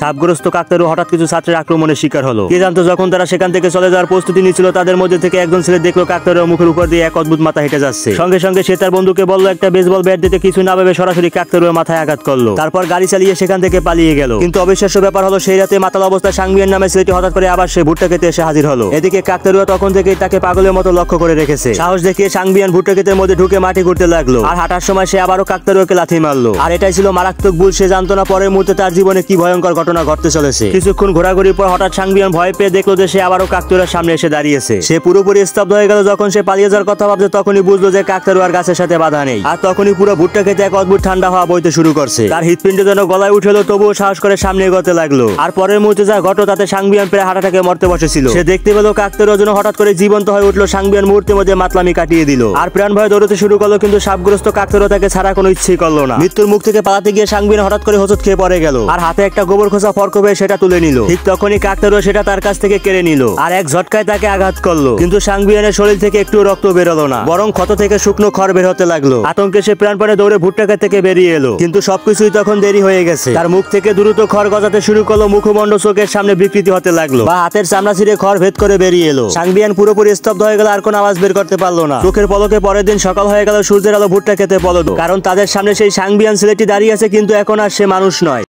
সাপগ্রস্ত কাকতারু হঠাৎ কিছু ছাত্রের আক্রমণের শিকার হলো। কে জানতো যখন তারা সেখান থেকে চলে যাওয়ার প্রস্তুতি নিচ্ছিল, তাদের মধ্যে থেকে একজন ছেলে দেখলো কাকতারুর মুখের উপর দিয়ে এক অদ্ভুত মাথা হেঁটে যাচ্ছে। সঙ্গে সঙ্গে সে তার বন্ধুকে বলল একটা বেসবল ব্যাট দিতে, কিছু না ভেবে সরাসরি কাকতারুর মাথায় আঘাত করলো। তারপর গাড়ি চালিয়ে সেখান থেকে পালিয়ে গেল। কিন্তু অবিশ্বাস্য ব্যাপার হলো, সেই রাতে মাতাল অবস্থায় সাংবিয়ান নামে ছেলেটি হঠাৎ করে আবার সে ভুট্টা খেতে এসে হাজির হলো। এদিকে কাকতারুয়া তখন থেকেই তাকে পাগলের মতো লক্ষ্য করে রেখেছে। সাহস দেখিয়ে সাংবিয়ান ভুট্টা ক্ষেতের মধ্যে ঢুকে মাটি করতে লাগলো, আর হাঁটার সময় সে আবারও কাকতারুয়াকে লাথি মারলো। আর এটাই ছিল মারাত্মক ভুল। সে জানতো না পরের মুহূর্তে তার জীবনে কি ভয়ঙ্কর ঘটনা ঘটতে চলেছে। কিছুক্ষণ ঘোরাঘুরির পর হঠাৎ সাংবিয়ান ভয় পেয়ে দেখলো যে সে আবারও কাকতারুয়ার সামনে এসে দাঁড়িয়েছে। সে পুরোপুরি স্তব্ধ হয়ে গেল। যখন সে পালিয়ে যাওয়ার কথা ভাবছে, তখনই বুঝলো যে কাকতারুয়ার গাছের সাথে বাধা নেই। আর তখনই পুরো ভুট্টা খেতে এক অদ্ভুত ঠান্ডা হওয়া বইতে শুরু করছে। তার হৃৎপিণ্ড যেন গলায় উঠেলো, তবুও সাহস করে সামনে এগোতে লাগলো। আর পরের মুহূর্তে যা ঘটলো তাতে সাংবিয়ান প্রায় হাঁটাটাকে মরতে বসেছিল। সে দেখতে পেল কাকতারুয়া যেন হঠাৎ করে জীবন্ত হয়ে উঠলো। সাংবিয়ান মুহূর্তের মধ্যে মাতলামি কাটিয়ে দিল আর প্রাণ ভয়ে দৌড়তে শুরু করলো। কিন্তু সাপগ্রস্ত কাকতারুয়া তাকে ছাড়া কোনো ইচ্ছেই করলো না। মৃত্যুর মুখ থেকে পালাতে গিয়ে সাংবিয়ান হঠাৎ করে হোঁচট খেয়ে পড়ে গেল, আর হাতে একটা গোবর খোসা ফর্ক পেয়ে সেটা তুলে নিল। ঠিক তখনই কাকতারুয়া সেটা তার কাছ থেকে কেড়ে নিল আর এক ঝটকায় তাকে আঘাত করলো। কিন্তু সাংবিয়ানের শরীর থেকে একটু রক্ত বেরোলো না, বরং ক্ষত থেকে শুকনো খড় বের হতে লাগলো। আতঙ্কে সে প্রাণপণে দৌড়ে ভুট্টা ক্ষেত থেকে বেরিয়ে এলো। কিন্তু সবকিছুই তখন দেরি হয়ে গেছে। তার মুখ থেকে দ্রুত খড় গজাতে শুরু করলো। মুখমন্ড চোখের সামনে বিকৃতি হতে লাগলো, বা হাতের চামড়া ছিঁড়ে খড় ভেদ করে বেরিয়ে এলো। সাংবিয়ান পুরোপুরি স্তব্ধ হয়ে গেল, আর কোনো আওয়াজ বের করতে পারলো না। চোখের পলকে পরের দিন সকাল হয়ে গেল। সূর্যের আলো ভুট্টা খেতে পলল, কারণ তাদের সামনে সেই সাংবিয়ান ছেলেটি দাঁড়িয়ে আছে, কিন্তু এখন আর সে মানুষ নয়।